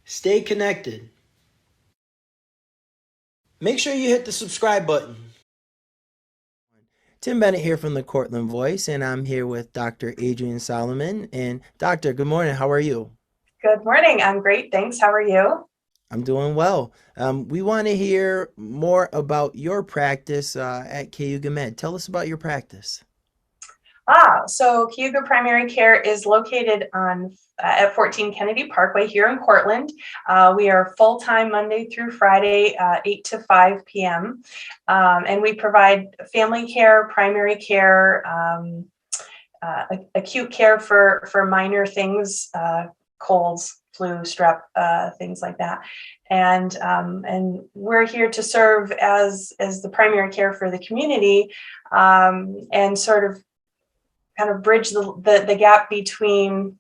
Stay connected. Make sure you hit the subscribe button. Tim Bennett here from the Cortland Voice, and I'm here with Dr. Adrienne Salomon. And Doctor, good morning. How are you? Good morning. I'm great. Thanks. How are you? I'm doing well. We want to hear more about your practice at Cayuga Med. Tell us about your practice. So Cayuga Primary Care is located on at 14 Kennedy Parkway here in Cortland. We are full-time Monday through Friday, 8 to 5 p.m. And we provide family care, primary care, acute care for minor things, colds, flu, strep, things like that. And we're here to serve as the primary care for the community, and sort of kind of bridge the gap between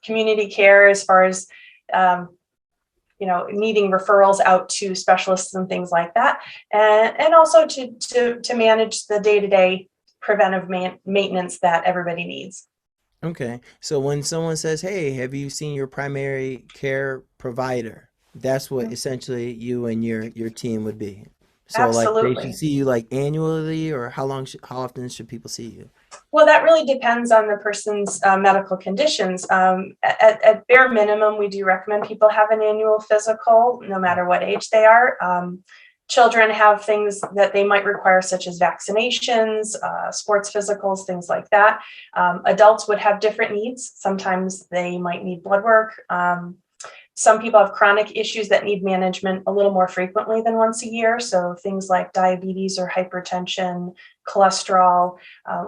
community care as far as needing referrals out to specialists and things like that, and also to manage the day-to-day preventive maintenance that everybody needs. Okay. So when someone says, "Hey, have you seen your primary care provider?" That's what essentially you and your team would be. So like they should Absolutely. see you like annually, or how often should people see you? Well, that really depends on the person's medical conditions. At bare minimum, we do recommend people have an annual physical, no matter what age they are. Children have things that they might require, such as vaccinations, sports physicals, things like that. Adults would have different needs. Sometimes they might need blood work. Some people have chronic issues that need management a little more frequently than once a year. So things like diabetes or hypertension, cholesterol.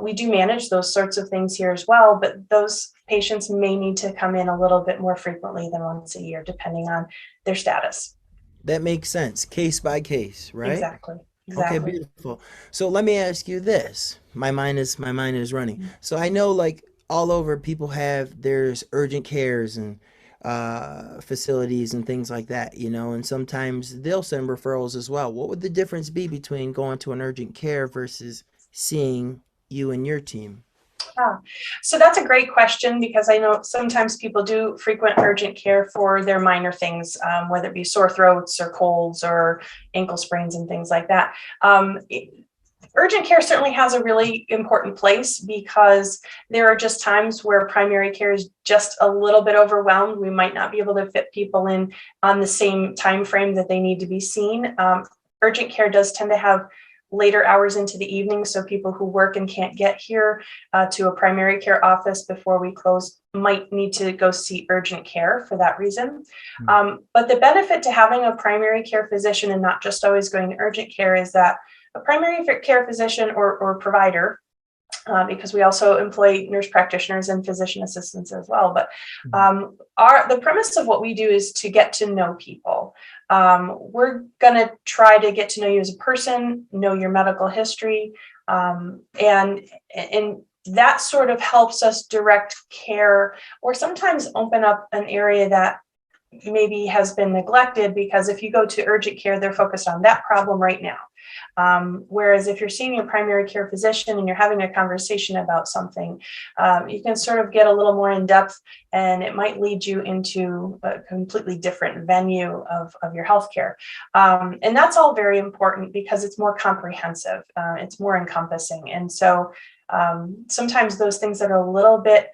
We do manage those sorts of things here as well, but those patients may need to come in a little bit more frequently than once a year, depending on their status. That makes sense, case by case, right? Exactly. Okay, Exactly. beautiful. So let me ask you this. My mind is running. So I know like all over people have there's urgent cares and facilities and things like that, and sometimes they'll send referrals as well. What would the difference be between going to an urgent care versus seeing you and your team? Ah, so that's a great question, because I know sometimes people do frequent urgent care for their minor things, whether it be sore throats or colds or ankle sprains and things like that. Urgent care certainly has a really important place, because there are just times where primary care is just a little bit overwhelmed. We might not be able to fit people in on the same time frame that they need to be seen. Urgent care does tend to have later hours into the evening, so people who work and can't get here to a primary care office before we close might need to go see urgent care for that reason. But the benefit to having a primary care physician and not just always going to urgent care is that a primary care physician or provider, because we also employ nurse practitioners and physician assistants as well. But Mhm. the premise of what we do is to get to know people. We're going to try to get to know you as a person, know your medical history, and that sort of helps us direct care, or sometimes open up an area that maybe has been neglected, because if you go to urgent care, they're focused on that problem right now. Whereas if you're seeing your primary care physician and you're having a conversation about something, you can sort of get a little more in depth, and it might lead you into a completely different venue of your healthcare. And that's all very important, because it's more comprehensive, it's more encompassing. And so sometimes those things that are a little bit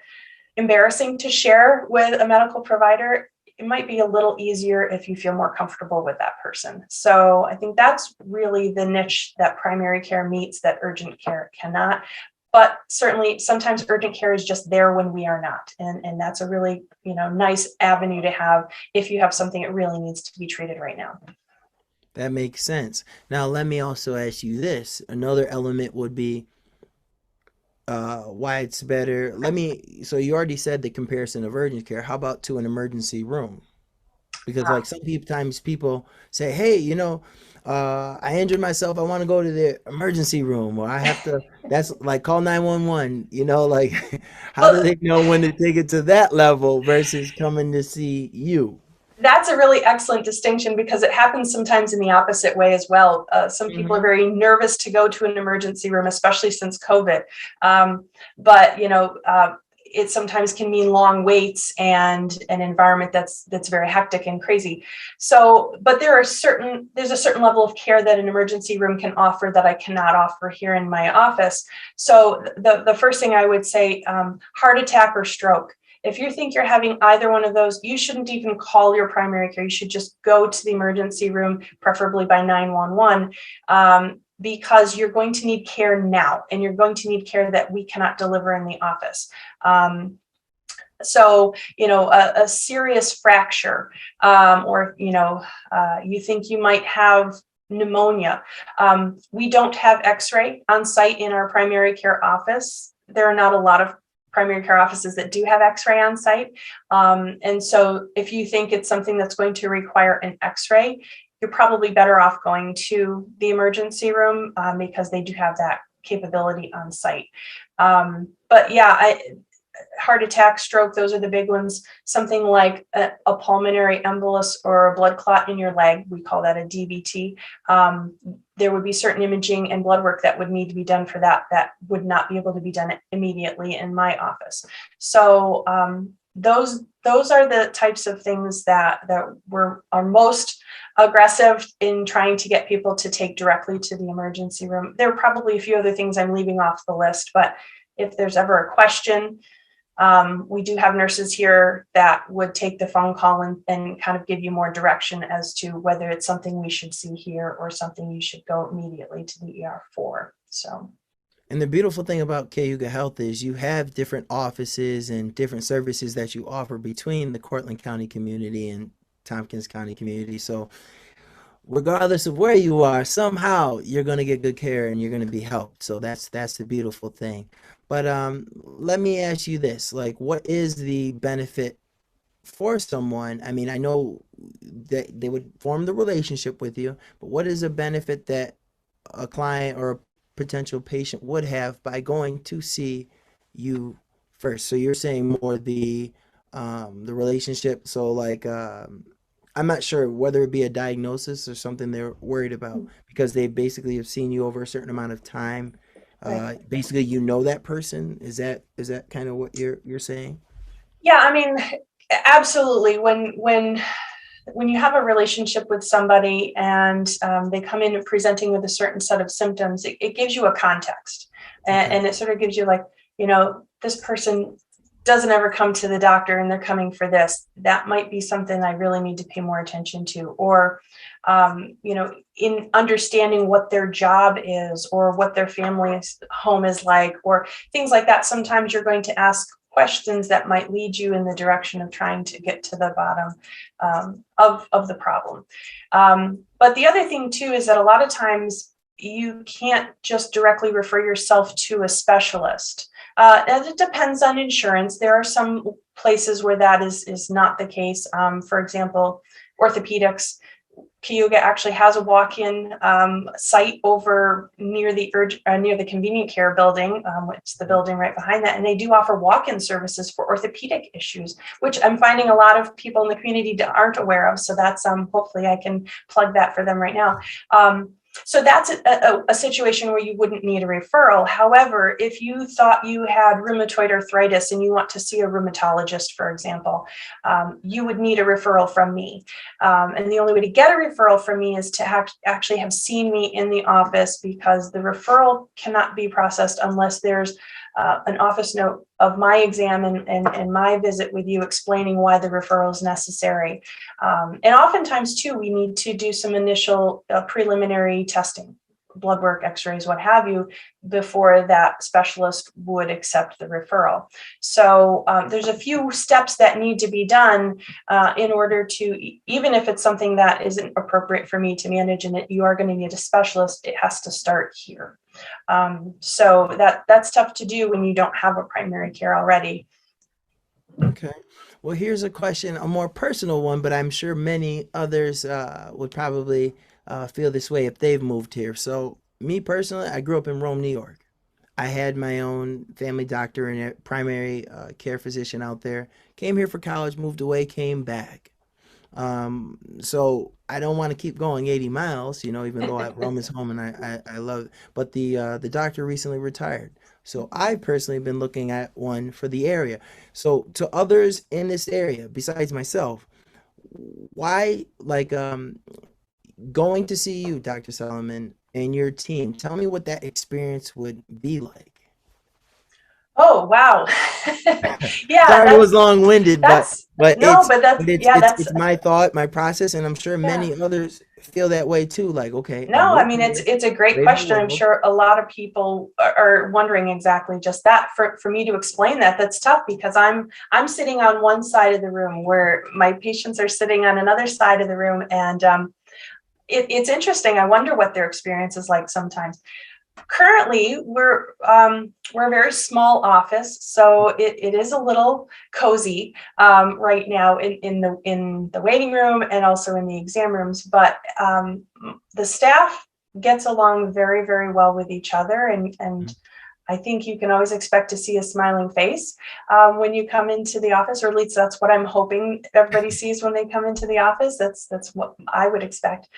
embarrassing to share with a medical provider, it might be a little easier if you feel more comfortable with that person. So I think that's really the niche that primary care meets that urgent care cannot. But certainly sometimes urgent care is just there when we are not. And that's a really, nice avenue to have if you have something that really needs to be treated right now. That makes sense. Now let me also ask you this. Another element would be why it's better. So you already said the comparison of urgent care. How about to an emergency room? Because like sometimes people say, "Hey, I injured myself. I want to go to the emergency room, or I have to." That's like call 911. Like how do Well, they know when to take it to that level versus coming to see you? that's a really excellent distinction, because it happens sometimes in the opposite way as well. Some people are Hmm. very nervous to go to an emergency room, especially since COVID. But it sometimes can mean long waits and an environment that's very hectic and crazy. So, but there's a certain level of care that an emergency room can offer that I cannot offer here in my office. So the first thing I would say, heart attack or stroke. If you think you're having either one of those, you shouldn't even call your primary care. You should just go to the emergency room, preferably by 911, because you're going to need care now, and you're going to need care that we cannot deliver in the office. So, a serious fracture, or, you think you might have pneumonia. We don't have x-ray on site in our primary care office. There are not a lot of primary care offices that do have x-ray on site. And so if you think it's something that's going to require an x-ray, you're probably better off going to the emergency room, because they do have that capability on site. But yeah, heart attack, stroke, those are the big ones. Something like a pulmonary embolus or a blood clot in your leg, we call that a DVT. There would be certain imaging and blood work that would need to be done for that would not be able to be done immediately in my office. So those are the types of things that are most aggressive in trying to get people to take directly to the emergency room. There are probably a few other things I'm leaving off the list, but if there's ever a question, we do have nurses here that would take the phone call and kind of give you more direction as to whether it's something we should see here or something you should go immediately to the ER for. So. And the beautiful thing about Cayuga Health is you have different offices and different services that you offer between the Cortland County community and Tompkins County community. So regardless of where you are, somehow you're going to get good care and you're going to be helped. So that's the beautiful thing. But let me ask you this, like, what is the benefit for someone? I mean, I know that they would form the relationship with you, but what is a benefit that a client or a potential patient would have by going to see you first? So you're saying more the relationship. So like I'm not sure whether it be a diagnosis or something they're worried about because they basically have seen you over a certain amount of time. Right. Basically, you know that person. Is that kind of what you're saying? Yeah, I mean, absolutely. When you have a relationship with somebody and they come in presenting with a certain set of symptoms, it gives you a context, Okay. and it sort of gives you like, this person doesn't ever come to the doctor and they're coming for this. That might be something I really need to pay more attention to. Or, in understanding what their job is or what their family's home is like, or things like that. Sometimes you're going to ask questions that might lead you in the direction of trying to get to the bottom of the problem. But the other thing too is that a lot of times you can't just directly refer yourself to a specialist. And it depends on insurance. There are some places where that is not the case. For example, orthopedics. Cayuga actually has a walk-in site over near the convenient care building, which the building right behind that, and they do offer walk-in services for orthopedic issues, which I'm finding a lot of people in the community aren't aware of. So that's hopefully I can plug that for them right now. So that's a situation where you wouldn't need a referral. However, if you thought you had rheumatoid arthritis and you want to see a rheumatologist, for example, you would need a referral from me. And the only way to get a referral from me is to actually have seen me in the office, because the referral cannot be processed unless there's an office note of my exam and my visit with you explaining why the referral is necessary. And oftentimes too, we need to do some initial preliminary testing, blood work, x-rays, what have you, before that specialist would accept the referral. So there's a few steps that need to be done in order to, even if it's something that isn't appropriate for me to manage and that you are going to need a specialist, it has to start here. So that's tough to do when you don't have a primary care already. Okay. Well, here's a question, a more personal one, but I'm sure many others would probably feel this way if they've moved here. So, me personally, I grew up in Rome, New York. I had my own family doctor and a primary care physician out there. Came here for college, moved away, came back. So I don't want to keep going 80 miles, even though Rome is home and I love it. But the doctor recently retired. So I personally been looking at one for the area. So to others in this area, besides myself, why going to see you, Dr. Solomon, and your team, tell me what that experience would be like. Oh, wow. Yeah, Sorry it was long-winded, that's but no, but that's yeah, that's it's my thought, my process, and I'm sure yeah. many others feel that way too. Like, okay, I'm No, I mean moving here, it's a great brave new question. I'm world. sure a lot of people are wondering exactly just that. For me to explain that, that's tough because I'm sitting on one side of the room where my patients are sitting on another side of the room, and it's interesting. I wonder what their experience is like sometimes. Currently, we're a very small office, so it is a little cozy right now in the waiting room and also in the exam rooms. But the staff gets along very, very well with each other, and I think you can always expect to see a smiling face when you come into the office, or at least that's what I'm hoping everybody sees when they come into the office. That's what I would expect.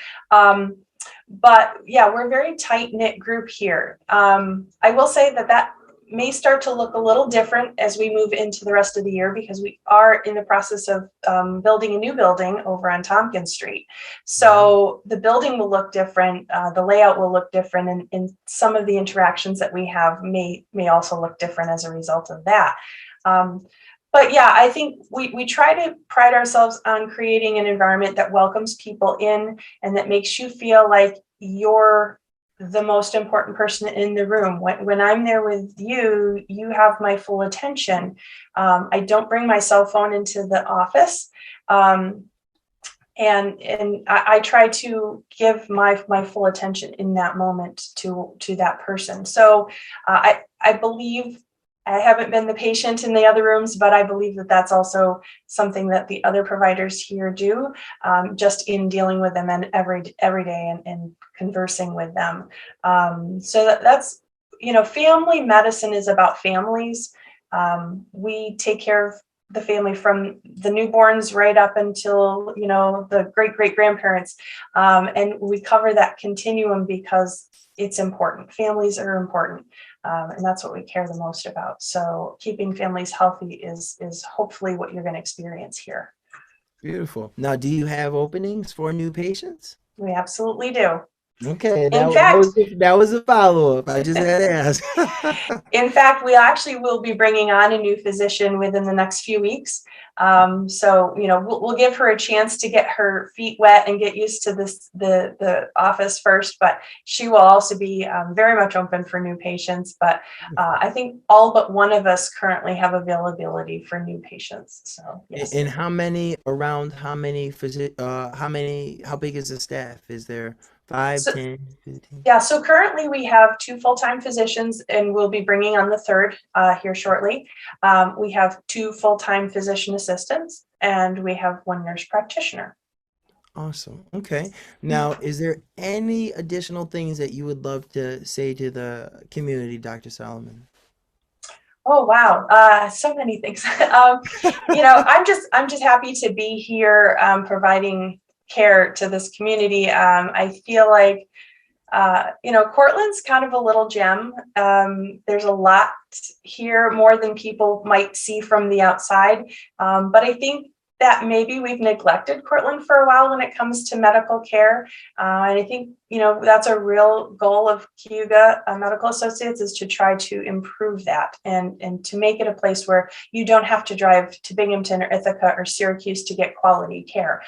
But yeah, we're a very tight knit group here. I will say that may start to look a little different as we move into the rest of the year because we are in the process of building a new building over on Tompkins Street. Wow. So the building will look different, the layout will look different, and some of the interactions that we have may also look different as a result of that. Um, but yeah, I think we try to pride ourselves on creating an environment that welcomes people in and that makes you feel like you're the most important person in the room. When I'm there with you, you have my full attention. I don't bring my cell phone into the office. And I try to give my full attention in that moment to that person. So I believe I haven't been the patient in the other rooms, but I believe that that's also something that the other providers here do, just in dealing with them and every day and conversing with them. So that's family medicine is about families. We take care of the family from the newborns right up until the great grandparents, and we cover that continuum because it's important. Families are important, and that's what we care the most about. So keeping families healthy is hopefully what you're going to experience here. Beautiful. Now, do you have openings for new patients? We absolutely do. Okay, In fact, that was a follow-up. I just had to ask. In fact, we actually will be bringing on a new physician within the next few weeks. So, we'll give her a chance to get her feet wet and get used to the office first, but she will also be very much open for new patients. But I think all but one of us currently have availability for new patients. So, yes. And how many around how big is the staff? Is there 5, So, 10, 15? Yeah, so currently we have 2 full-time physicians, and we'll be bringing on the third here shortly. We have 2 full-time physician assistants, and we have 1 nurse practitioner. Awesome. Okay. Now, is there any additional things that you would love to say to the community, Dr. Solomon? Oh wow, so many things. I'm just happy to be here, providing care to this community. I feel like Cortland's kind of a little gem. There's a lot here, more than people might see from the outside. But I think that maybe we've neglected Cortland for a while when it comes to medical care. And I think, that's a real goal of Cayuga Medical Associates, is to try to improve that and to make it a place where you don't have to drive to Binghamton or Ithaca or Syracuse to get quality care.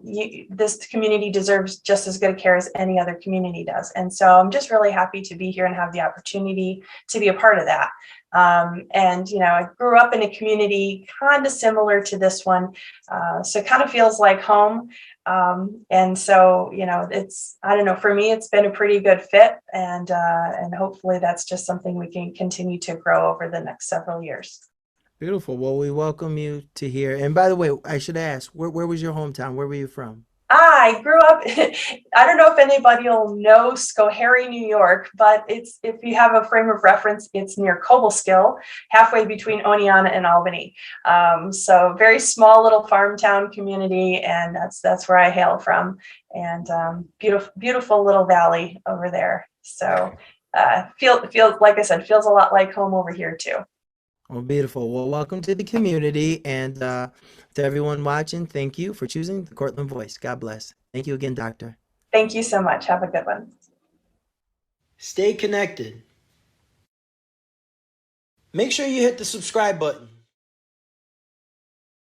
This community deserves just as good care as any other community does. And so I'm just really happy to be here and have the opportunity to be a part of that. I grew up in a community kind of similar to this one, so it kind of feels like home. And so, I don't know, for me, it's been a pretty good fit, and hopefully that's just something we can continue to grow over the next several years. Beautiful. Well, we welcome you to here. And by the way, I should ask, where was your hometown? Where were you from? I grew up, I don't know if anybody will know Schoharie, New York, but if you have a frame of reference, it's near Cobleskill, halfway between Oneonta and Albany. So very small little farm town community, and that's where I hail from. And beautiful little valley over there. So feels like I said, feels a lot like home over here too. Well, beautiful. Well, welcome to the community. And to everyone watching, thank you for choosing the Cortland Voice. God bless. Thank you again, Doctor. Thank you so much. Have a good one. Stay connected. Make sure you hit the subscribe button.